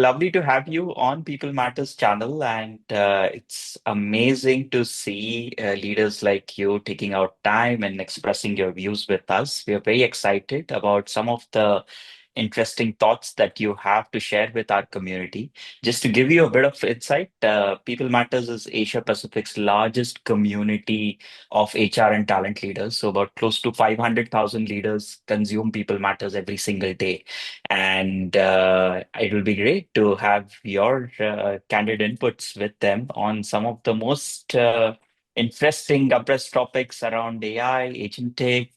lovely to have you on People Matters channel, and it's amazing to see leaders like you taking out time and expressing your views with us. We are very excited about some of the interesting thoughts that you have to share with our community. Just to give you a bit of insight, People Matters is Asia Pacific's largest community of HR and talent leaders. So, about close to 500,000 leaders consume People Matters every single day. And it will be great to have your candid inputs with them on some of the most interesting compressed topics around AI, agentic,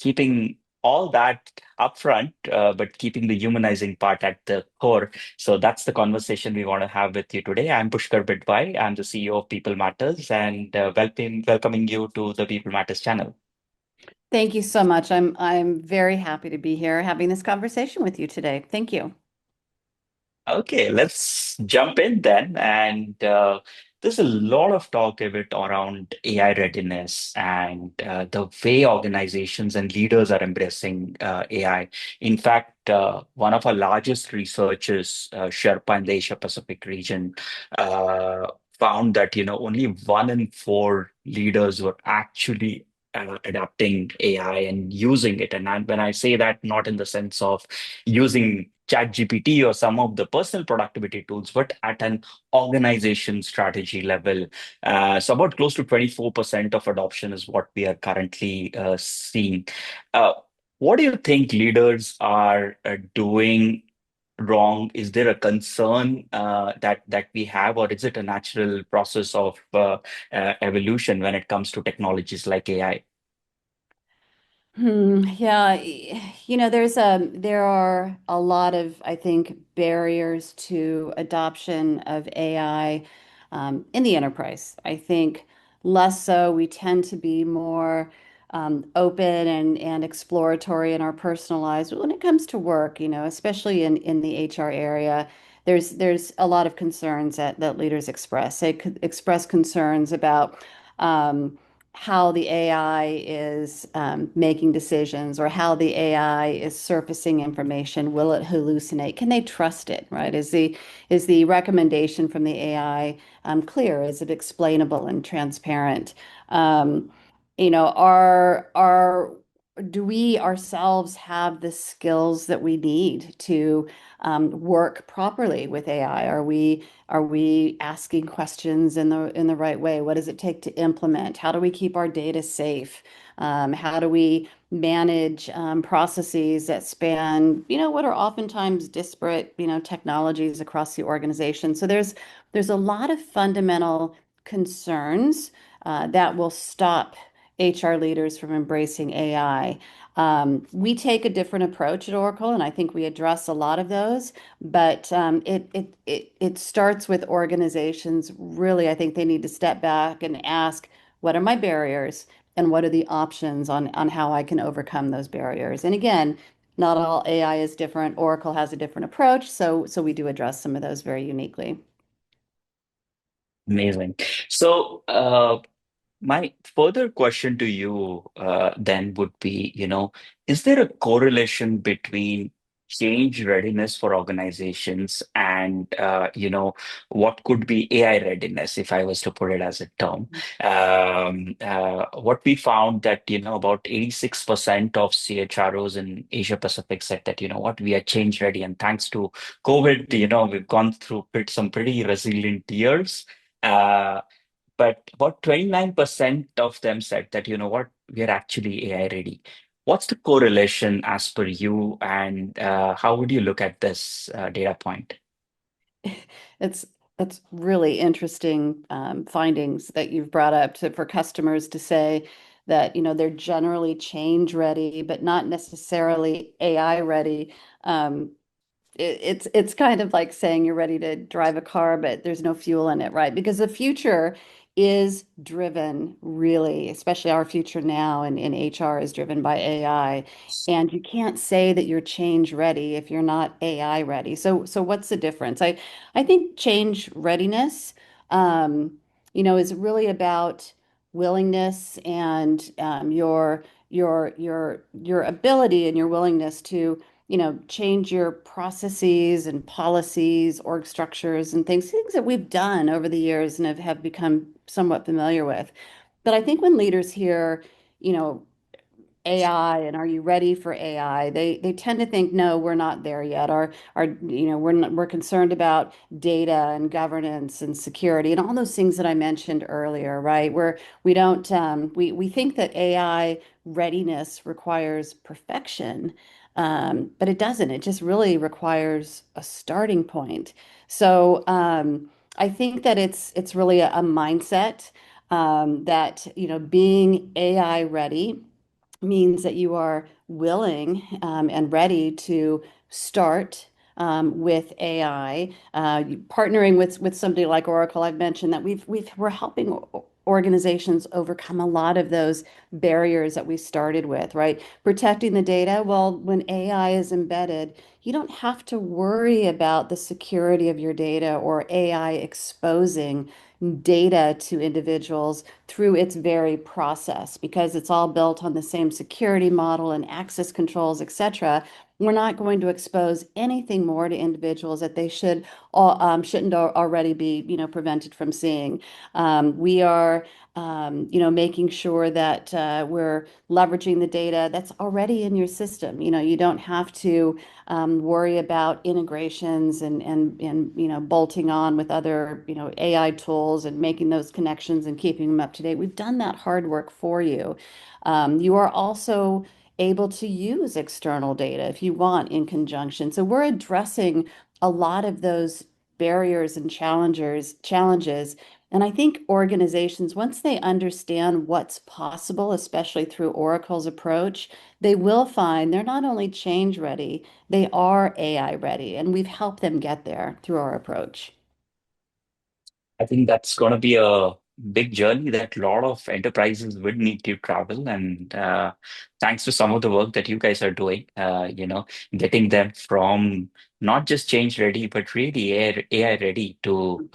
keeping all that upfront, but keeping the humanizing part at the core. So that's the conversation we want to have with you today. I'm Pushkar Bidwai. I'm the CEO of People Matters, and welcoming you to the People Matters channel. Thank you so much. I'm very happy to be here having this conversation with you today. Thank you. Okay, let's jump in then. And there's a lot of talk of it around AI readiness and the way organizations and leaders are embracing AI. In fact, one of our largest researchers, Sherpa in the Asia Pacific region, uh, found that only 1 in 4 leaders were actually adapting AI and using it. And when I say that, not in the sense of using ChatGPT or some of the personal productivity tools, but at an organization strategy level. So about close to 24% of adoption is what we are currently seeing. Uh, what do you think leaders are doing wrong? Is there a concern that we have, or is it a natural process of evolution when it comes to technologies like AI? Yeah, there are a lot of, I think, barriers to adoption of AI in the enterprise. I think less so. We tend to be more open and exploratory in our personal lives. But when it comes to work, especially in the HR area, there's a lot of concerns that leaders express. They could express concerns about how the AI is making decisions or how the AI is surfacing information. Will it hallucinate? Can they trust it, right? Is the recommendation from the AI clear? Is it explainable and transparent? Um, are do we ourselves have the skills that we need to work properly with AI? Are we asking questions in the right way? What does it take to implement? How do we keep our data safe? How do we manage processes that span, what are oftentimes disparate, technologies across the organization? So there's a lot of fundamental concerns that will stop HR leaders from embracing AI. We take a different approach at Oracle, and I think we address a lot of those. But it starts with organizations. Really, I think they need to step back and ask, what are my barriers, and what are the options on how I can overcome those barriers? And again, not all AI is different. Oracle has a different approach, so we do address some of those very uniquely. Amazing. So, my further question to you then would be, is there a correlation between change readiness for organizations and, what could be AI readiness, if I was to put it as a term? What we found that, about 86% of CHROs in Asia Pacific said that, what, we are change ready. And thanks to COVID, we've gone through some pretty resilient years. Uh, but about 29% of them said that, what, we are actually AI ready. What's the correlation as per you, and how would you look at this data point? It's that's really interesting findings that you've brought up for customers to say that they're generally change ready, but not necessarily AI ready. Um, it's kind of like saying you're ready to drive a car, but there's no fuel in it, right? Because the future is driven really, especially our future now in HR is driven by AI. And you can't say that you're change ready if you're not AI ready. So what's the difference? I think change readiness, is really about willingness and your ability and your willingness to change your processes and policies, org structures, and things that we've done over the years and have become somewhat familiar with. But I think when leaders hear, you know, AI and are you ready for AI? They tend to think, no, we're not there yet. We're concerned about data and governance and security and all those things that I mentioned earlier, right? We don't we think that AI readiness requires perfection, but it doesn't. It just really requires a starting point. So I think that it's really a mindset that being AI ready means that you are willing and ready to start with AI, partnering with somebody like Oracle. I've mentioned that we're helping organizations overcome a lot of those barriers that we started with, right? Protecting the data. Well, when AI is embedded, you don't have to worry about the security of your data or AI exposing data to individuals through its very process because it's all built on the same security model and access controls, etc. We're not going to expose anything more to individuals that they shouldn't already be, prevented from seeing. We are, making sure that we're leveraging the data that's already in your system. You don't have to worry about integrations and bolting on with other AI tools and making those connections and keeping them up to date. We've done that hard work for you. You are also able to use external data if you want in conjunction. So we're addressing a lot of those barriers and challenges. And I think organizations, once they understand what's possible, especially through Oracle's approach, they will find they're not only change ready, they are AI ready, and we've helped them get there through our approach. I think that's going to be a big journey that a lot of enterprises would need to travel. And thanks to some of the work that you guys are doing, getting them from not just change ready, but really AI ready to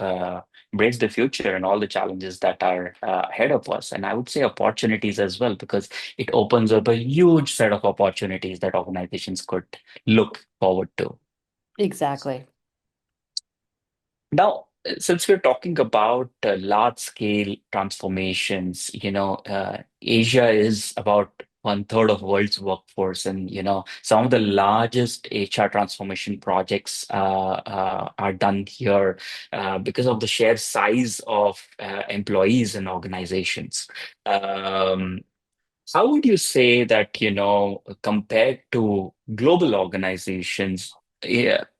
embrace the future and all the challenges that are ahead of us. And I would say opportunities as well, because it opens up a huge set of opportunities that organizations could look forward to. Exactly. Now, since we're talking about large scale transformations, Asia is about one third of world's workforce, and some of the largest HR transformation projects are done here because of the sheer size of employees and organizations. Um, how would you say that, compared to global organizations,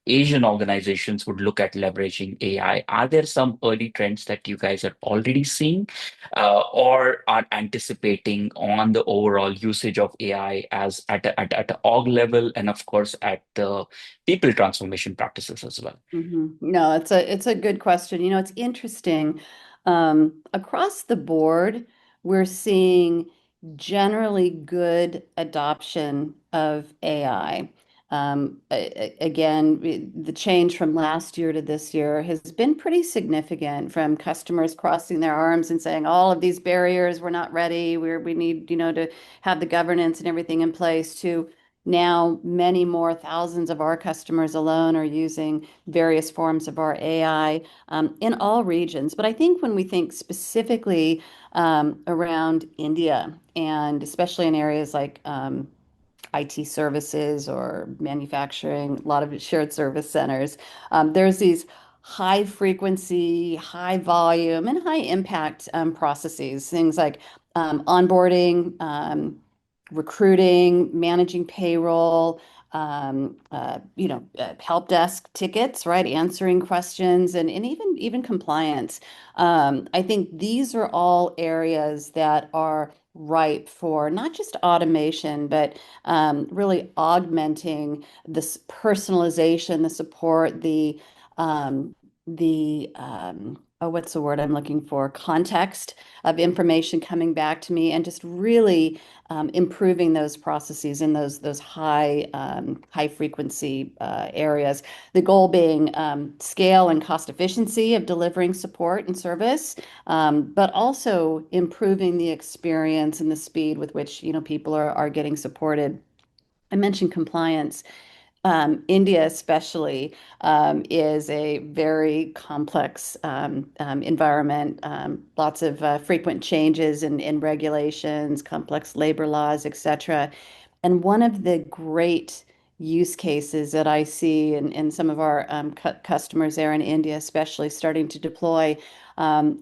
Asian organizations would look at leveraging AI? Are there some early trends that you guys are already seeing, or are anticipating on the overall usage of AI as at a org level, and of course at the people transformation practices as well? No, it's a good question. It's interesting. Across the board, we're seeing generally good adoption of AI. Again, the change from last year to this year has been pretty significant from customers crossing their arms and saying, all of these barriers, we're not ready. We need, to have the governance and everything in place to now many more thousands of our customers alone are using various forms of our AI in all regions. But I think when we think specifically around India, and especially in areas like IT services or manufacturing, a lot of shared service centers, there's these high frequency, high volume, and high impact processes, things like onboarding, recruiting, managing payroll, help desk tickets, right? Answering questions and even compliance. I think these are all areas that are ripe for not just automation, but really augmenting this personalization, the support, what's the word I'm looking for? Context of information coming back to me, and just really improving those processes in those high frequency areas. The goal being scale and cost efficiency of delivering support and service, but also improving the experience and the speed with which people are getting supported. I mentioned compliance. India especially is a very complex environment, lots of frequent changes in regulations, complex labor laws, etc. And one of the great use cases that I see in some of our customers there in India, especially starting to deploy,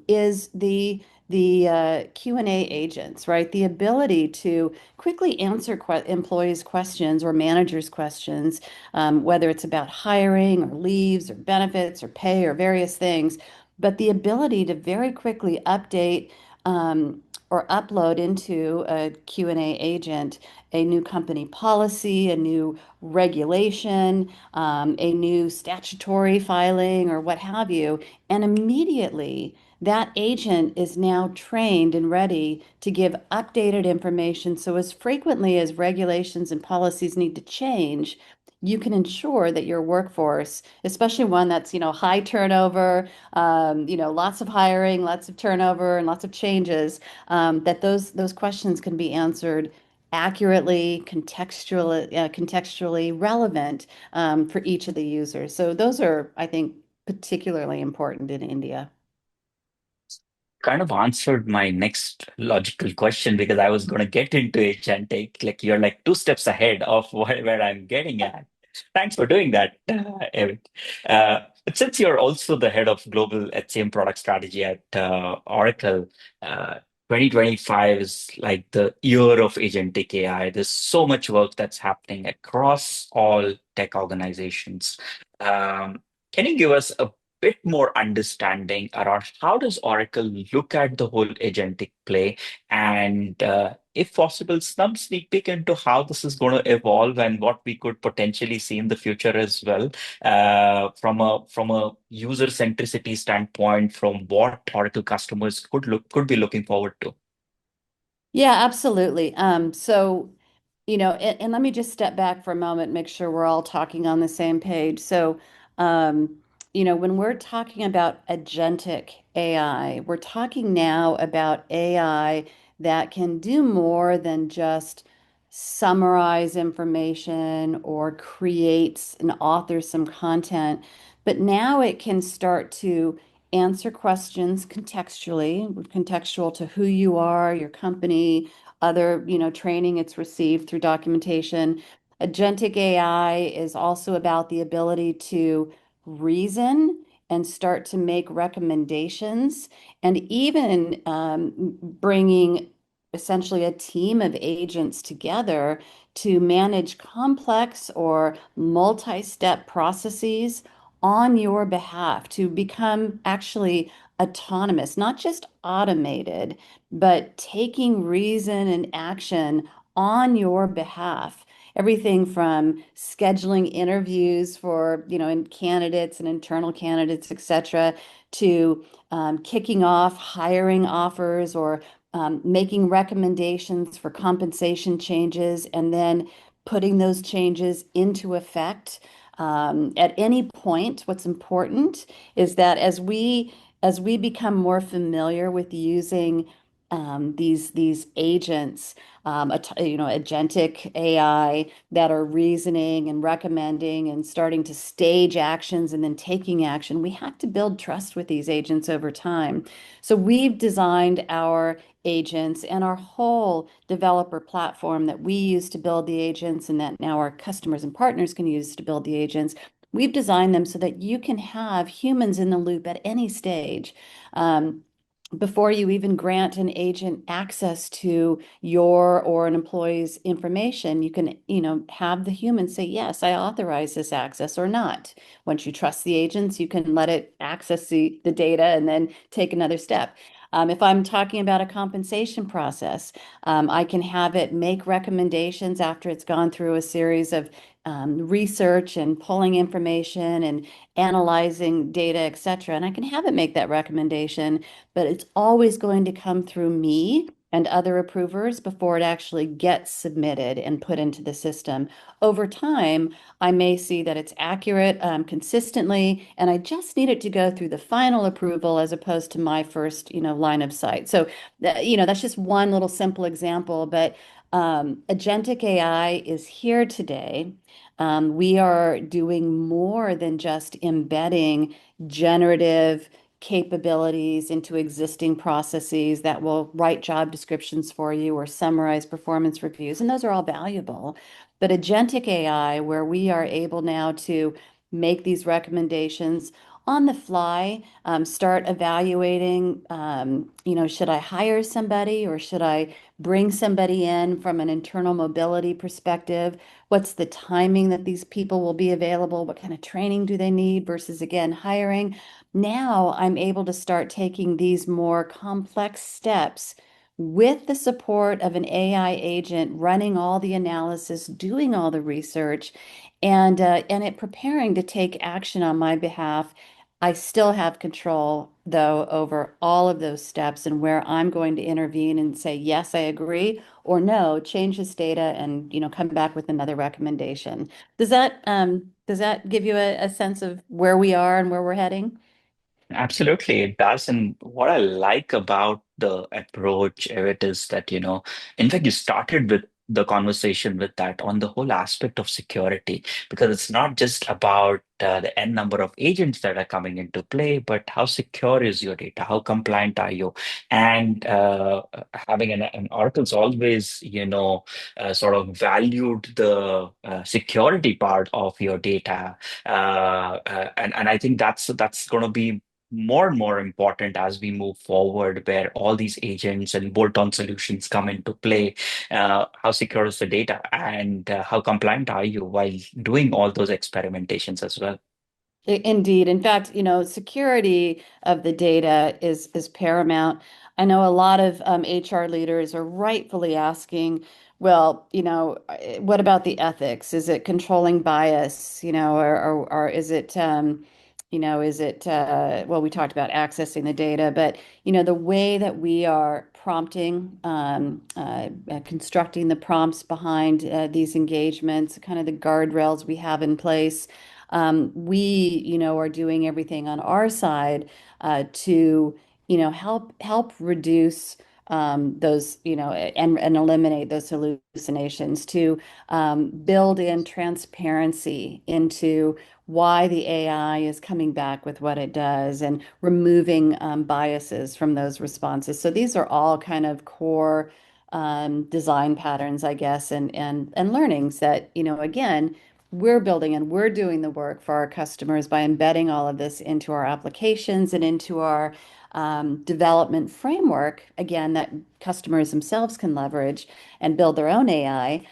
is the Q&A agents, right? The ability to quickly answer employees' questions or managers' questions, whether it's about hiring or leaves or benefits or pay or various things, but the ability to very quickly update or upload into a Q&A agent a new company policy, a new regulation, a new statutory filing, or what have you. And immediately, that agent is now trained and ready to give updated information. So, as frequently as regulations and policies need to change, you can ensure that your workforce, especially one that's, high turnover, lots of hiring, lots of turnover, and lots of changes, that those questions can be answered accurately, contextually relevant for each of the users. So those are, I think, particularly important in India. Kind of answered my next logical question because I was going to get into agentic. Like you're like two steps ahead of where I'm getting at. Thanks for doing that, Evan. But since you're also the head of global HCM product strategy at Oracle, uh, 2025 is like the year of agentic AI. There's so much work that's happening across all tech organizations. Um, can you give us a bit more understanding around how does Oracle look at the whole agentic play and if possible, some sneak peek into how this is going to evolve and what we could potentially see in the future as well, from a user centricity standpoint, from what Oracle customers could be looking forward to. Yeah, absolutely. And let me just step back for a moment, make sure we're all talking on the same page. Um, when we're talking about agentic AI, we're talking now about AI that can do more than just summarize information or create and author some content, but now it can start to answer questions contextual to who you are, your company, other, training it's received through documentation. Agentic AI is also about the ability to reason and start to make recommendations and even bringing essentially a team of agents together to manage complex or multi-step processes on your behalf to become actually autonomous, not just automated, but taking reason and action on your behalf. Everything from scheduling interviews for, in candidates and internal candidates, et cetera, to kicking off hiring offers or making recommendations for compensation changes and then putting those changes into effect. At any point, what's important is that as we become more familiar with using these agents, agentic AI that are reasoning and recommending and starting to stage actions and then taking action, we have to build trust with these agents over time. So we've designed our agents and our whole developer platform that we use to build the agents and that now our customers and partners can use to build the agents. We've designed them so that you can have humans in the loop at any stage. Before you even grant an agent access to your or an employee's information, you can, have the human say, yes, I authorize this access or not. Once you trust the agents, you can let it access the data and then take another step. If I'm talking about a compensation process, I can have it make recommendations after it's gone through a series of research and pulling information and analyzing data, et cetera. And I can have it make that recommendation, but it's always going to come through me and other approvers before it actually gets submitted and put into the system. Over time, I may see that it's accurate consistently, and I just need it to go through the final approval as opposed to my first, line of sight. So, that's just one little simple example, but Agentic AI is here today. We are doing more than just embedding generative capabilities into existing processes that will write job descriptions for you or summarize performance reviews, and those are all valuable. But agentic AI, where we are able now to make these recommendations on the fly, start evaluating, should I hire somebody or should I bring somebody in from an internal mobility perspective? What's the timing that these people will be available? What kind of training do they need versus, again, hiring? Now I'm able to start taking these more complex steps with the support of an AI agent running all the analysis, doing all the research, and it preparing to take action on my behalf. I still have control, though, over all of those steps and where I'm going to intervene and say, yes, I agree, or no, change this data and, come back with another recommendation. Does that give you a sense of where we are and where we're heading? Absolutely, it does. And what I like about the approach, Evit, is that, in fact, you started with the conversation with that on the whole aspect of security, because it's not just about the n number of agents that are coming into play, but how secure is your data? How compliant are you? And having an Oracle's always, sort of valued the security part of your data, and I think that's going to be more and more important as we move forward, where all these agents and bolt-on solutions come into play. How secure is the data, and how compliant are you while doing all those experimentations as well? Indeed. In fact, security of the data is paramount. I know a lot of HR leaders are rightfully asking, well, what about the ethics? Is it controlling bias? Or well, we talked about accessing the data, but the way that we are prompting, constructing the prompts behind these engagements, kind of the guardrails we have in place. We, are doing everything on our side to, help reduce those, and eliminate those hallucinations, to build in transparency into why the AI is coming back with what it does and removing biases from those responses. So these are all kind of core design patterns, I guess, and learnings that, again, we're building and we're doing the work for our customers by embedding all of this into our applications and into our development framework, again, that customers themselves can leverage and build their own AI,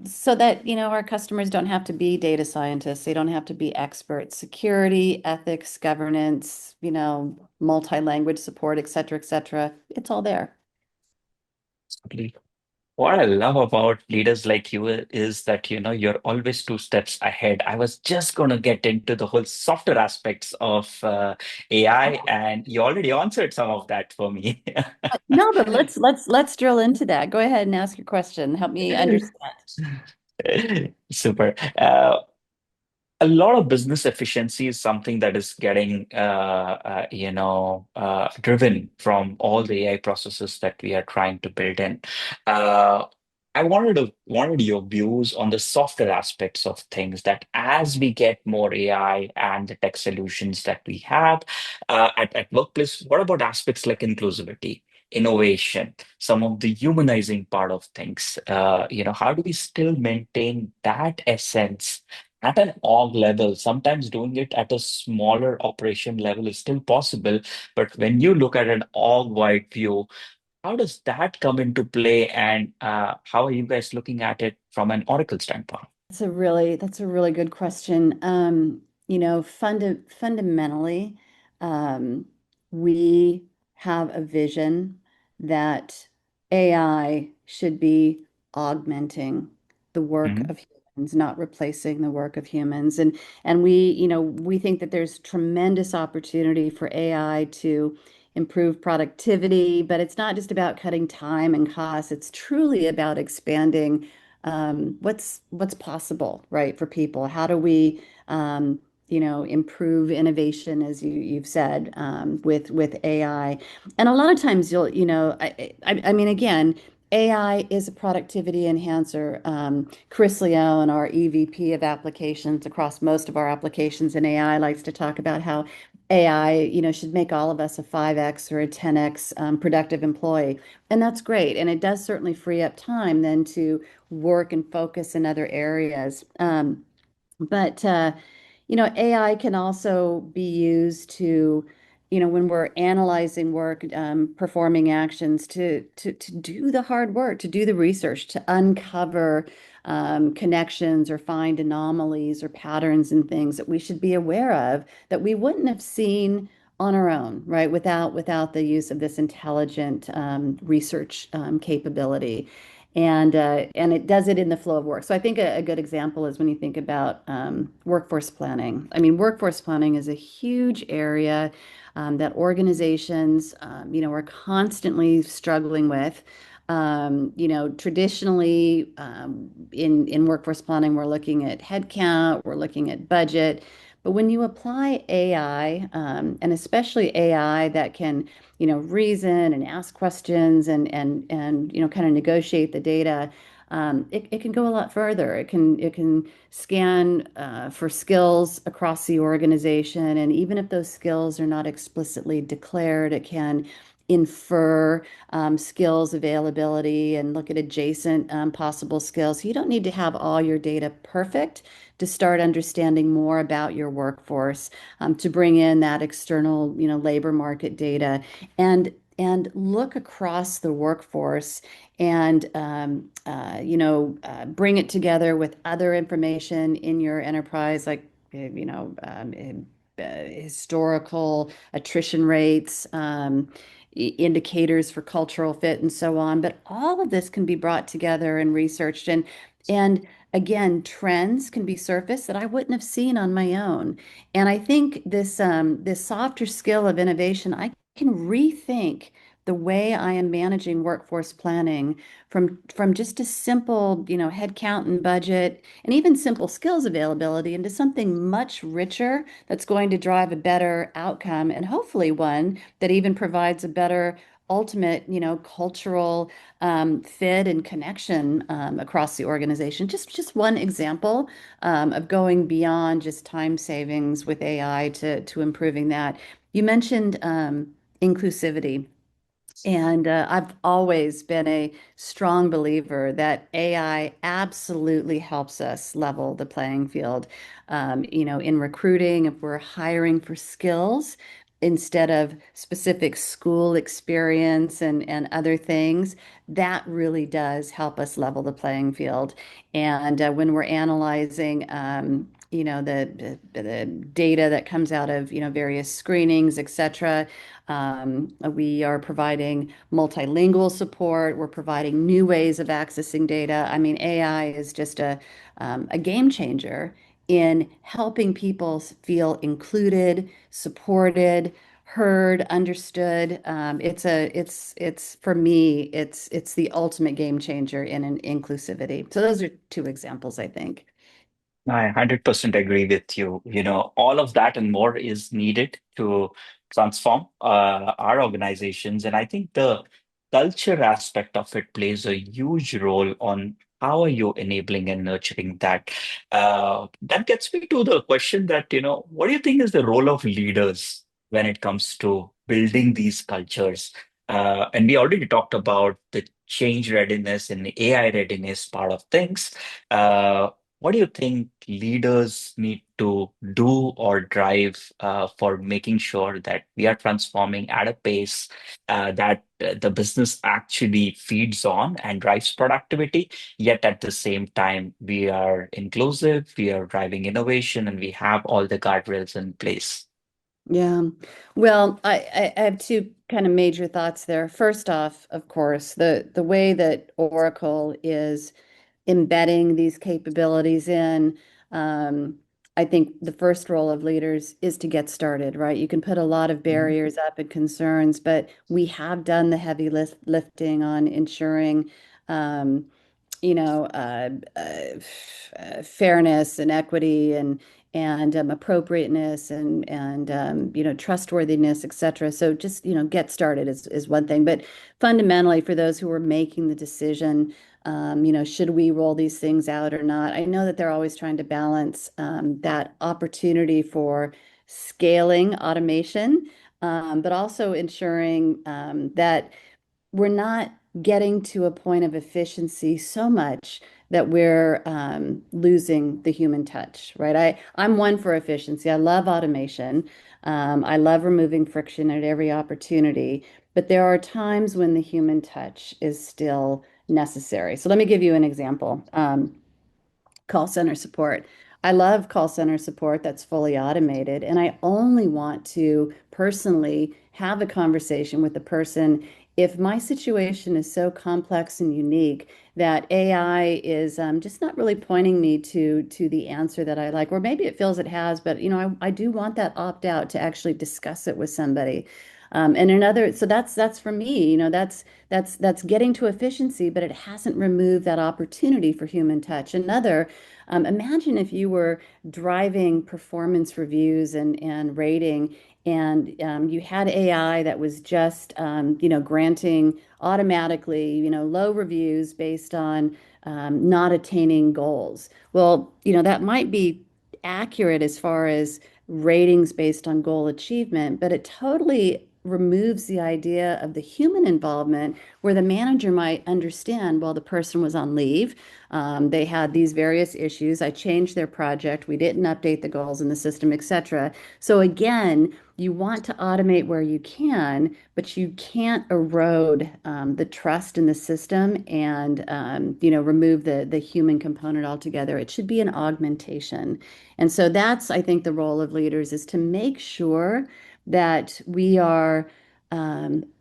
so that, our customers don't have to be data scientists. They don't have to be experts. Security, ethics, governance, multi-language support, et cetera, et cetera. It's all there. What I love about leaders like you is that, you're always two steps ahead. I was just going to get into the whole software aspects of AI, and you already answered some of that for me. No, but let's drill into that. Go ahead and ask your question. Help me understand. Super. A lot of business efficiency is something that is getting driven from all the AI processes that we are trying to build in. Uh, I wanted your views on the software aspects of things, that as we get more AI and the tech solutions that we have at workplace, what about aspects like inclusivity, innovation, some of the humanizing part of things? How do we still maintain that essence at an org level? Sometimes doing it at a smaller operation level is still possible, but when you look at an org-wide view, how does that come into play, and how are you guys looking at it from an Oracle standpoint? That's a really good question. Fundamentally, um, we have a vision that AI should be augmenting the work Mhm. of humans, not replacing the work of humans. And we think that there's tremendous opportunity for AI to improve productivity, but it's not just about cutting time and costs. It's truly about expanding what's possible, right, for people. How do we, improve innovation, as you've said, with AI? And a lot of times I mean, again, AI is a productivity enhancer. Chris Leone, our EVP of applications across most of our applications in AI, likes to talk about how AI, should make all of us a 5x or a 10x productive employee. And that's great. And it does certainly free up time then to work and focus in other areas. But AI can also be used to, when we're analyzing work, performing actions to do the hard work, to do the research, to uncover connections or find anomalies or patterns and things that we should be aware of that we wouldn't have seen on our own, right? Without the use of this intelligent research capability and it does it in the flow of work. So I think a good example is when you think about workforce planning. I mean, workforce planning is a huge area that organizations, are constantly struggling with. Traditionally, in workforce planning, we're looking at headcount, we're looking at budget. But when you apply AI, and especially AI that can reason and ask questions and kind of negotiate the data. It can go a lot further. It can scan for skills across the organization, and even if those skills are not explicitly declared, it can infer skills availability and look at adjacent possible skills. You don't need to have all your data perfect to start understanding more about your workforce, to bring in that external, labor market data and look across the workforce and bring it together with other information in your enterprise, like historical attrition rates, indicators for cultural fit, and so on. But all of this can be brought together and researched, and again, trends can be surfaced that I wouldn't have seen on my own. And I think this softer skill of innovation, I can rethink the way I am managing workforce planning from just a simple, head count and budget, and even simple skills availability into something much richer that's going to drive a better outcome and hopefully one that even provides a better ultimate, cultural fit and connection across the organization. Just one example of going beyond just time savings with AI to improving that. You mentioned inclusivity. And I've always been a strong believer that AI absolutely helps us level the playing field. In recruiting, if we're hiring for skills instead of specific school experience and other things, that really does help us level the playing field. And when we're analyzing, the data that comes out of, various screenings, et cetera. We are providing multilingual support. We're providing new ways of accessing data. I mean, AI is just a game changer in helping people feel included, supported, heard, understood. It's for me, it's the ultimate game changer in an inclusivity. So those are two examples, I think. I 100% agree with you. All of that and more is needed to transform our organizations. And I think the culture aspect of it plays a huge role on how are you enabling and nurturing that. That gets me to the question that, what do you think is the role of leaders when it comes to building these cultures? And we already talked about the change readiness and the AI readiness part of things. What do you think leaders need to do or drive for making sure that we are transforming at a pace that the business actually feeds on and drives productivity, yet at the same time, we are inclusive, we are driving innovation, and we have all the guardrails in place? Yeah. Well, I have two kind of major thoughts there. First off, of course, the way that Oracle is embedding these capabilities in, I think the first role of leaders is to get started, right? You can put a lot of Mhm. barriers up and concerns, but we have done the heavy lifting on ensuring, um, you know, uh, fairness and equity and appropriateness and trustworthiness, et cetera. So just get started is one thing, but fundamentally for those who are making the decision, should we roll these things out or not? I know that they're always trying to balance that opportunity for scaling automation, but also ensuring that we're not getting to a point of efficiency so much that we're losing the human touch, right? I'm one for efficiency. I love automation. I love removing friction at every opportunity, but there are times when the human touch is still necessary. So let me give you an example. Call center support. I love call center support that's fully automated, and I only want to personally have a conversation with the person if my situation is so complex and unique that AI is just not really pointing me to the answer that I like, or maybe it feels it has, but I do want that opt out to actually discuss it with somebody. And another, so that's for me, that's getting to efficiency, but it hasn't removed that opportunity for human touch. Another, imagine if you were driving performance reviews and rating, and you had AI that was just, granting automatically, low reviews based on not attaining goals. Well, that might be accurate as far as ratings based on goal achievement, but it totally removes the idea of the human involvement where the manager might understand, well, the person was on leave. They had these various issues. I changed their project. We didn't update the goals in the system, etc. So again, you want to automate where you can, but you can't erode the trust in the system and remove the human component altogether. It should be an augmentation. And so that's, I think, the role of leaders is to make sure that we are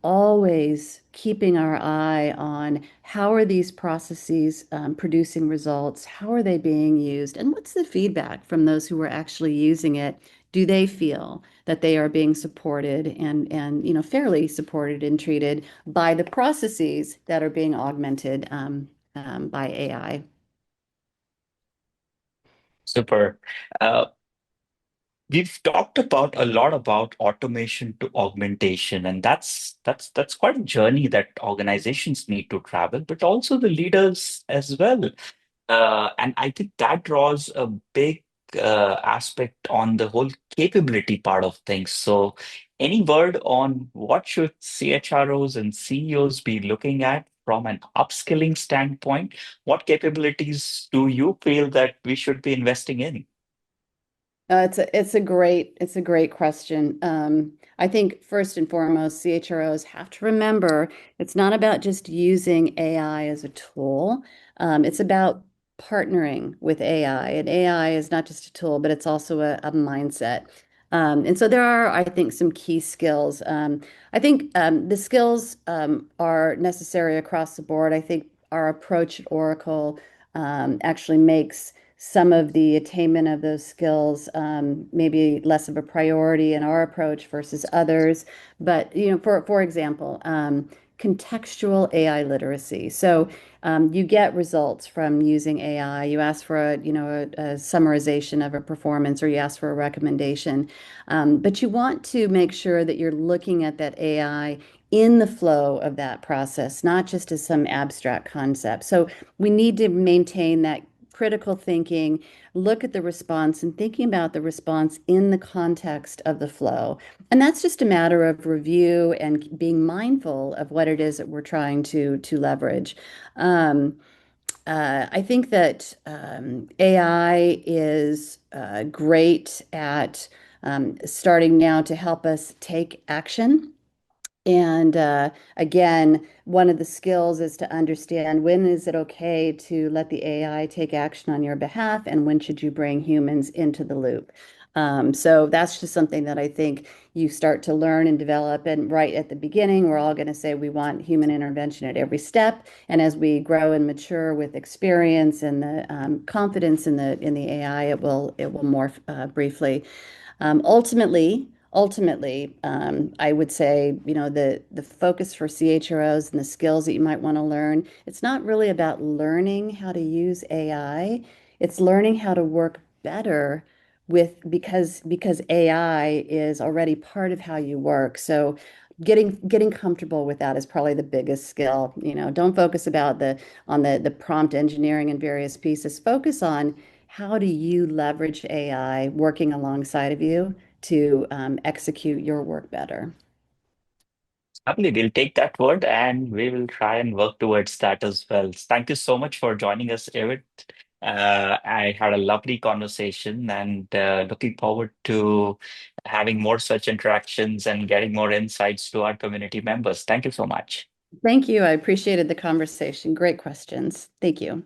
always keeping our eye on how are these processes producing results? How are they being used? And what's the feedback from those who are actually using it? Do they feel that they are being supported and fairly supported and treated by the processes that are being augmented by AI? Super. Uh, we've talked about a lot about automation to augmentation, and that's quite a journey that organizations need to travel, but also the leaders as well. And I think that draws a big aspect on the whole capability part of things. So, any word on what should CHROs and CEOs be looking at from an upskilling standpoint? What capabilities do you feel that we should be investing in? It's a great question. I think first and foremost, CHROs have to remember it's not about just using AI as a tool. It's about partnering with AI, and AI is not just a tool, but it's also a mindset. And so there are, I think, some key skills. I think the skills are necessary across the board. I think our approach at Oracle actually makes some of the attainment of those skills maybe less of a priority in our approach versus others. But for example, contextual AI literacy. So you get results from using AI. You ask for a summarization of a performance, or you ask for a recommendation, but you want to make sure that you're looking at that AI in the flow of that process, not just as some abstract concept. So we need to maintain that critical thinking, look at the response and thinking about the response in the context of the flow. And that's just a matter of review and being mindful of what it is that we're trying to leverage. Um, I think that AI is great at starting now to help us take action. And again, one of the skills is to understand when is it okay to let the AI take action on your behalf, and when should you bring humans into the loop. So that's just something that I think you start to learn and develop. And right at the beginning, we're all going to say we want human intervention at every step. And as we grow and mature with experience and the confidence in the AI, it will morph briefly. Ultimately, I would say, the focus for CHROs and the skills that you might want to learn, it's not really about learning how to use AI. It's learning how to work better because AI is already part of how you work. So getting comfortable with that is probably the biggest skill. Don't focus about the prompt engineering and various pieces. Focus on how do you leverage AI working alongside of you to execute your work better. Lovely. We'll take that word and we will try and work towards that as well. Thank you so much for joining us, Yvette. I had a lovely conversation and looking forward to having more such interactions and getting more insights to our community members. Thank you so much. Thank you. I appreciated the conversation. Great questions. Thank you.